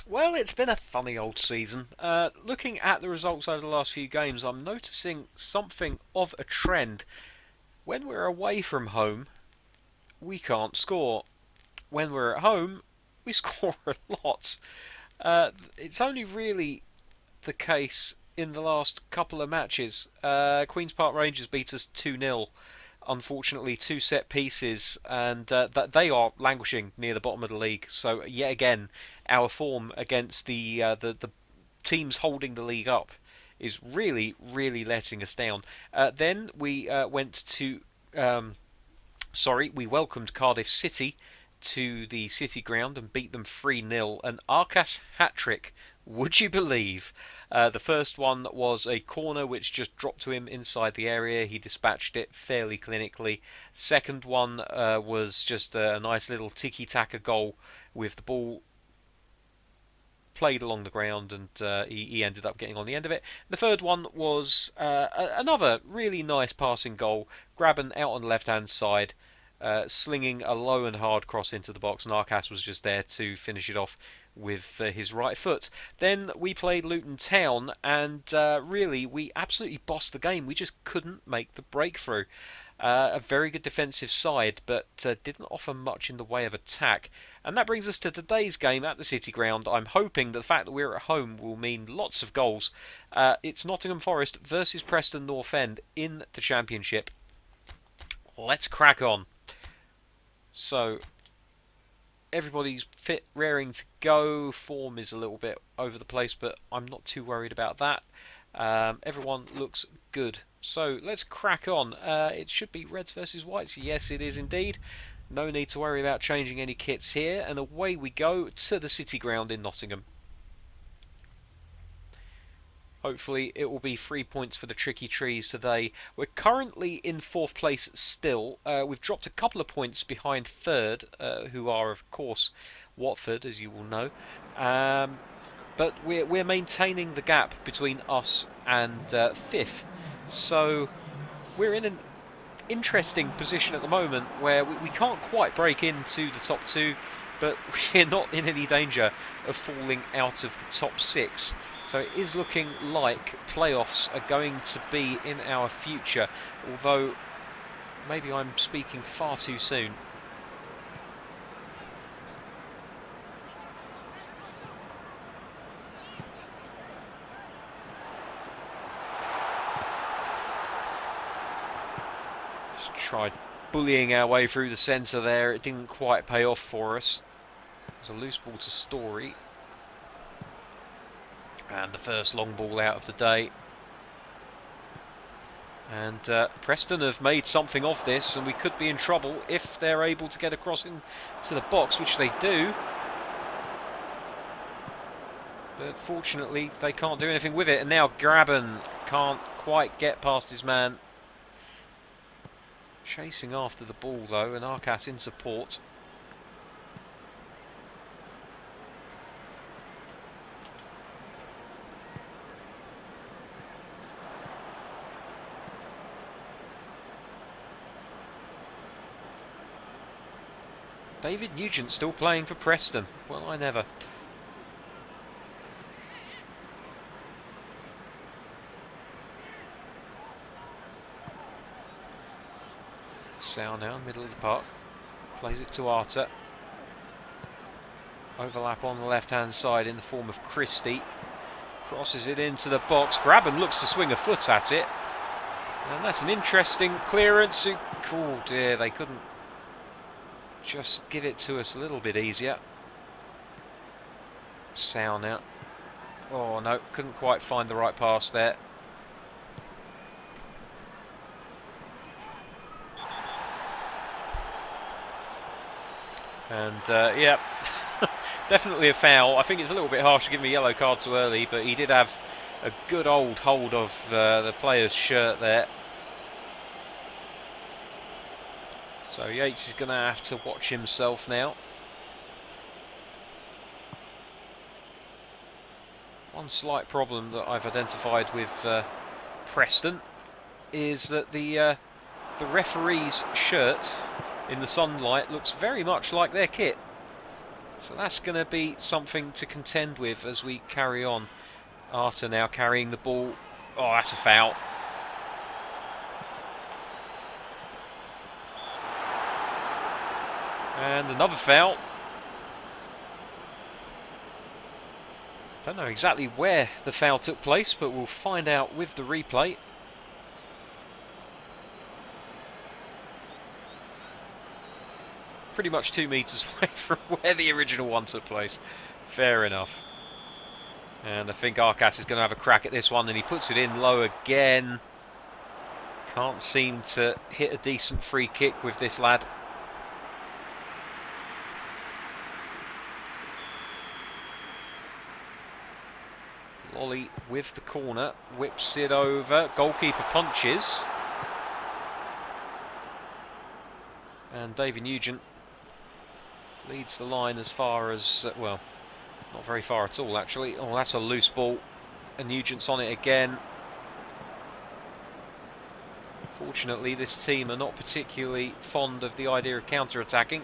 Well, it's been a funny old season. Looking at the results over the last few games, I'm noticing something of a trend. When we're away from home, we can't score. When we're at home, we score a lot. It's only really the case in the last couple of matches. Queen's Park Rangers beat us 2-0. Unfortunately, two set pieces, and that they are languishing near the bottom of the league. So yet again, our form against the teams holding the league up is really letting us down. Then we went to we welcomed Cardiff City to the City ground and beat them 3-0. An Arcas hat trick, would you believe? The first one was a corner which just dropped to him inside the area. He dispatched it fairly clinically. Second one was just a nice little tiki-taka goal with the ball played along the ground, and he ended up getting on the end of it. The third one was another really nice passing goal. Graben out on the left-hand side, slinging a low and hard cross into the box, and Arcas was just there to finish it off with his right foot. Then we played Luton Town, and really we absolutely bossed the game. We just couldn't make the breakthrough. A very good defensive side, but didn't offer much in the way of attack. And that brings us to today's game at the City Ground. I'm hoping that the fact that we're at home will mean lots of goals. It's Nottingham Forest versus Preston North End in the Championship. Let's crack on. So, everybody's fit, raring to go. Form is a little bit over the place, but I'm not too worried about that. Everyone looks good. So let's crack on. It should be Reds versus Whites. Yes, it is indeed. No need to worry about changing any kits here. And away we go to the City Ground in Nottingham. Hopefully it will be 3 points for the Tricky Trees today. We're currently in 4th place still. We've dropped a couple of points behind 3rd, who are of course Watford, as you will know. But we're maintaining the gap between us and 5th. So we're in an interesting position at the moment where we can't quite break into the top 2, but we're not in any danger of falling out of the top 6. So it is looking like playoffs are going to be in our future, although maybe I'm speaking far too soon. Just tried bullying our way through the centre there. It didn't quite pay off for us. It was a loose ball to Story. And the first long ball out of the day. And Preston have made something of this, and we could be in trouble if they're able to get across into the box, which they do. But fortunately, they can't do anything with it. And now Graben can't quite get past his man. Chasing after the ball, though, and Arcas in support. David Nugent still playing for Preston. Well, I never. Sal now, middle of the park. Plays it to Arta. Overlap on the left-hand side in the form of Christie. Crosses it into the box. Graben looks to swing a foot at it. And that's an interesting clearance. Oh dear, they couldn't just give it to us a little bit easier. Sal now. Oh no, couldn't quite find the right pass there. And yeah, definitely a foul. I think it's a little bit harsh to give him a yellow card too early, but he did have a good old hold of the player's shirt there. So Yates is going to have to watch himself now. One slight problem that I've identified with Preston is that the referee's shirt in the sunlight looks very much like their kit. So that's going to be something to contend with as we carry on. Arta now carrying the ball. Oh, that's a foul. And another foul. Don't know exactly where the foul took place, but we'll find out with the replay. Pretty much 2 metres away from where the original one took place. Fair enough. And I think Arcas is going to have a crack at this one, and he puts it in low again. Can't seem to hit a decent free kick with this lad. Lolly with the corner, whips it over. Goalkeeper punches. And David Nugent leads the line as far as, well, not very far at all actually. Oh, that's a loose ball. And Nugent's on it again. Fortunately, this team are not particularly fond of the idea of counter-attacking.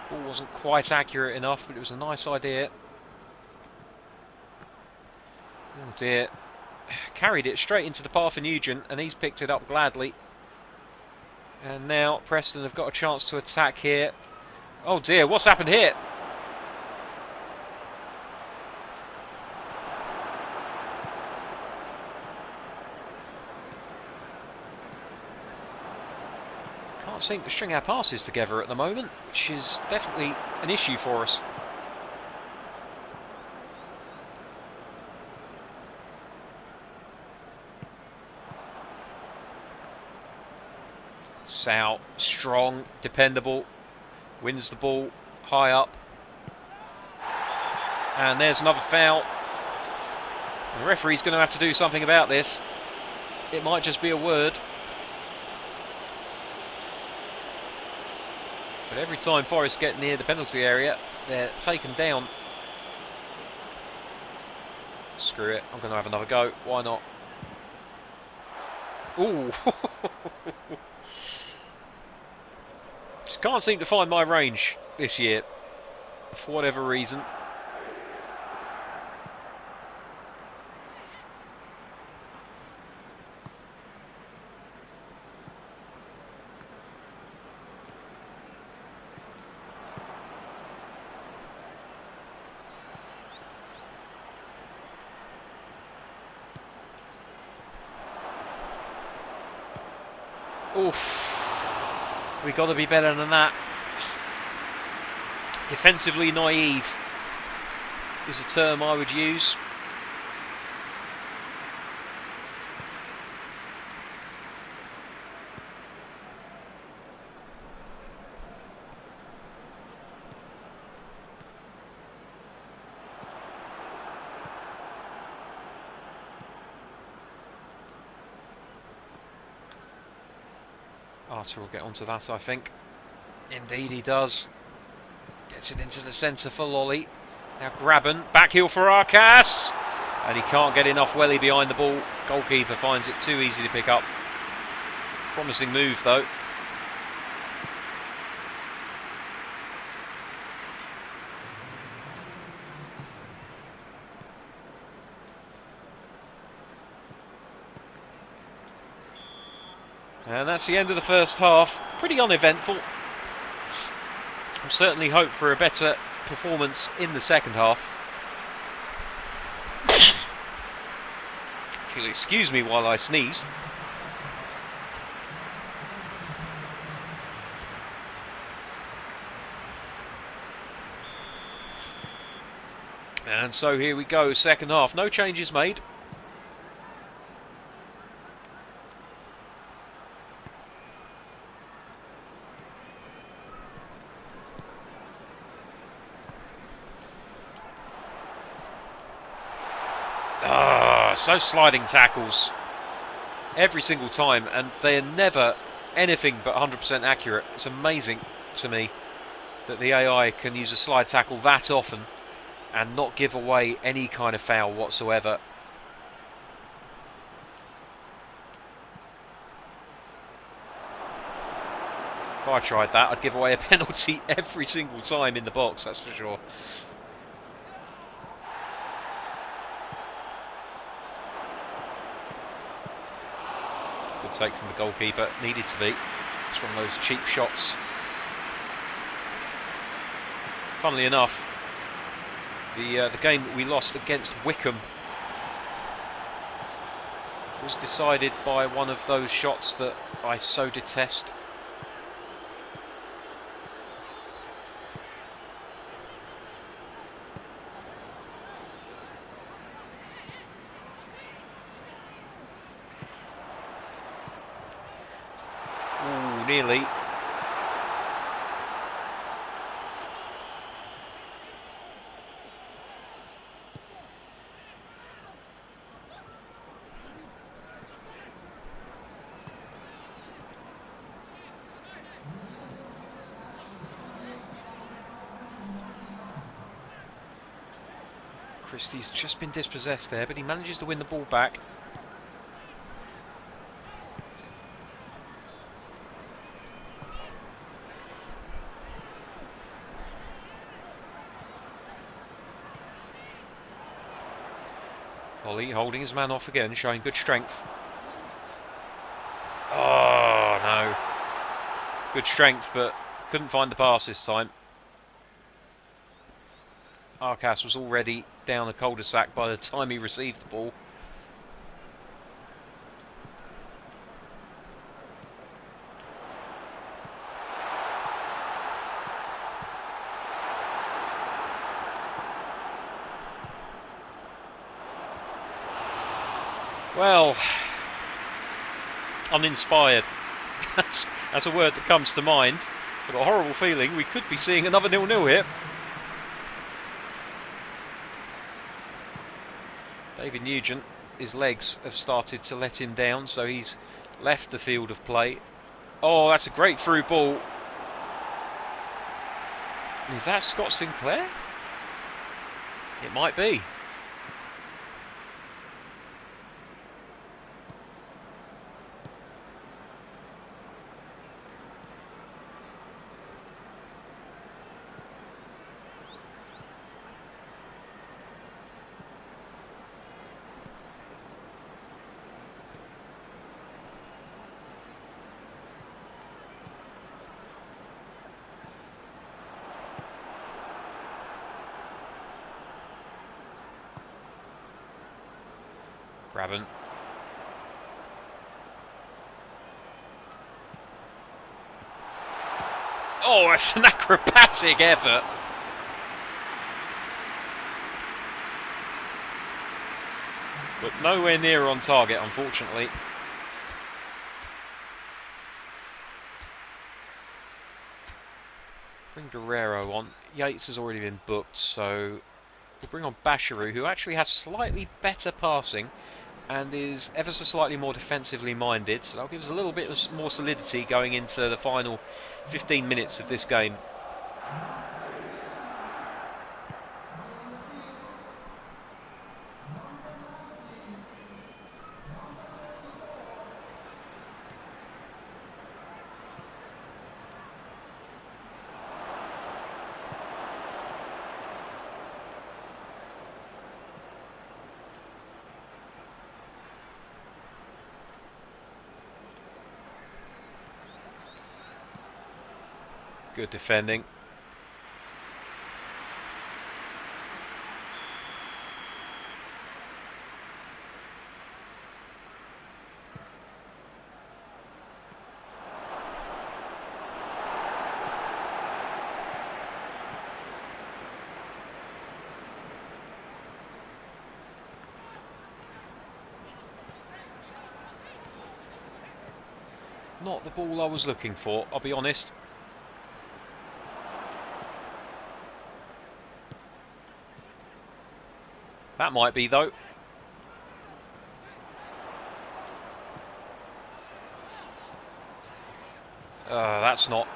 Ball wasn't quite accurate enough, but it was a nice idea. Oh dear. Carried it straight into the path of Nugent, and he's picked it up gladly. And now Preston have got a chance to attack here. Oh dear, what's happened here? Can't seem to string our passes together at the moment, which is definitely an issue for us. Sal, strong, dependable, wins the ball high up. And there's another foul. The referee's going to have to do something about this. It might just be a word. But every time Forest get near the penalty area, they're taken down. Screw it, I'm going to have another go. Why not? Ooh. Just can't seem to find my range this year, for whatever reason. Oof. We've got to be better than that. Defensively naive is a term I would use. Arter will get onto that, I think. Indeed he does. Gets it into the centre for Lolly. Now Graben, back heel for Arcas. And he can't get enough welly behind the ball. Goalkeeper finds it too easy to pick up. Promising move though. And that's the end of the first half. Pretty uneventful. We'll certainly hope for a better performance in the second half. If you'll excuse me while I sneeze. And so here we go, second half. No changes made. So sliding tackles. every single time, and they're never anything but 100% accurate. It's amazing to me that the AI can use a slide tackle that often and not give away any kind of foul whatsoever. If I tried that, I'd give away a penalty every single time in the box, that's for sure. Good take from the goalkeeper, needed to be. It's one of those cheap shots. Funnily enough, the game that we lost against Wickham was decided by one of those shots that I so detest. Ooh, nearly. Christie's just been dispossessed there, but he manages to win the ball back. Ollie holding his man off again, showing good strength. Oh, no. Good strength, but couldn't find the pass this time. Arcas was already down a cul-de-sac by the time he received the ball. Well, uninspired. That's a word that comes to mind. I've got a horrible feeling we could be seeing another 0-0 here. David Nugent, his legs have started to let him down, so he's left the field of play. Oh, that's a great through ball. Is that Scott Sinclair? It might be. Brabant. Oh, it's an acrobatic effort. But nowhere near on target, unfortunately. Bring Guerrero on. Yates has already been booked, so we'll bring on Basharoo, who actually has slightly better passing and is ever so slightly more defensively minded, so that'll give us a little bit more solidity going into the final 15 minutes of this game. Good defending. Not the ball I was looking for, I'll be honest. That might be, though. That's not...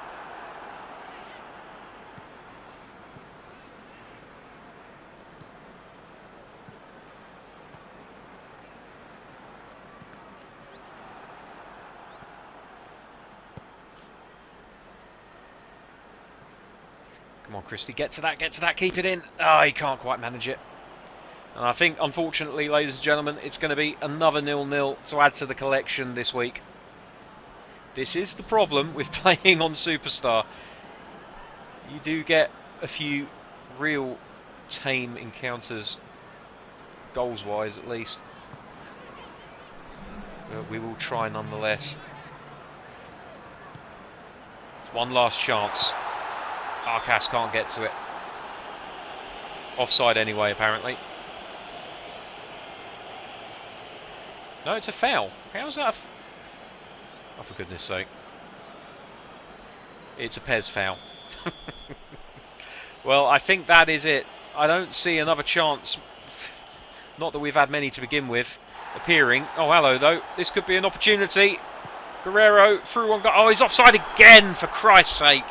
Come on, Christie, get to that, keep it in. He can't quite manage it. And I think, unfortunately, ladies and gentlemen, it's going to be another 0-0 to add to the collection this week. This is the problem with playing on Superstar. You do get a few real tame encounters, goals-wise at least. But we will try nonetheless. One last chance. Arcas can't get to it. Offside anyway, apparently. No, it's a foul. How's that? Oh, for goodness sake. It's a PES foul. Well, I think that is it. I don't see another chance. Not that we've had many to begin with. Appearing. Oh, hello, though. This could be an opportunity. Guerrero through one goal. Oh, he's offside again, for Christ's sake.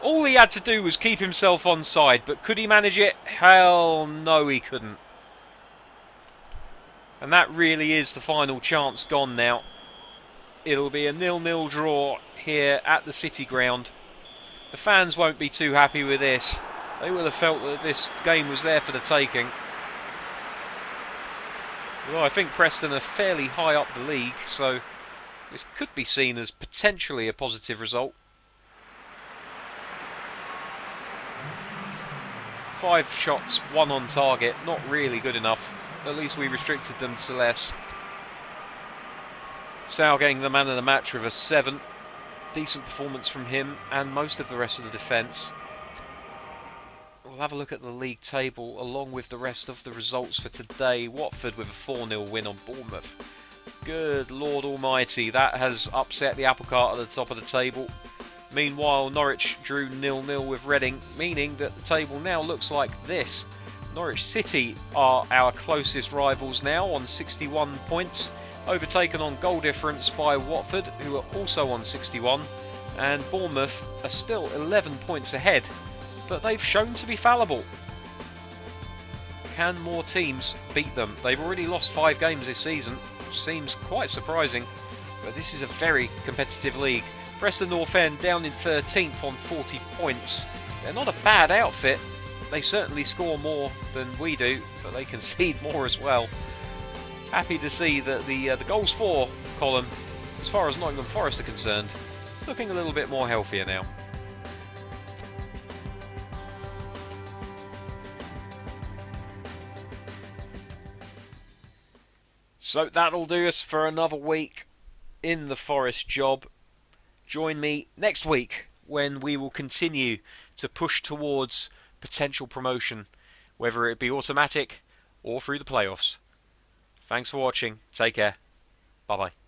All he had to do was keep himself onside, but could he manage it? Hell no, he couldn't. And that really is the final chance gone now. It'll be a 0-0 draw here at the City Ground. The fans won't be too happy with this. They will have felt that this game was there for the taking. Well, I think Preston are fairly high up the league, so this could be seen as potentially a positive result. 5 shots, 1 on target, not really good enough. At least we restricted them to less. Sal getting the man of the match with a 7. Decent performance from him and most of the rest of the defence. We'll have a look at the league table along with the rest of the results for today. Watford with a 4-0 win on Bournemouth. Good Lord Almighty, that has upset the apple cart at the top of the table. Meanwhile, Norwich drew 0-0 with Reading, meaning that the table now looks like this. Norwich City are our closest rivals now on 61 points, overtaken on goal difference by Watford, who are also on 61, and Bournemouth are still 11 points ahead, but they've shown to be fallible. Can more teams beat them? They've already lost 5 games this season, which seems quite surprising, but this is a very competitive league. Preston North End down in 13th on 40 points. They're not a bad outfit. They certainly score more than we do, but they concede more as well. Happy to see that the goals for column, as far as Nottingham Forest are concerned, is looking a little bit more healthier now. So that'll do us for another week in the Forest job. Join me next week when we will continue to push towards potential promotion, whether it be automatic or through the playoffs. Thanks for watching. Take care. Bye bye.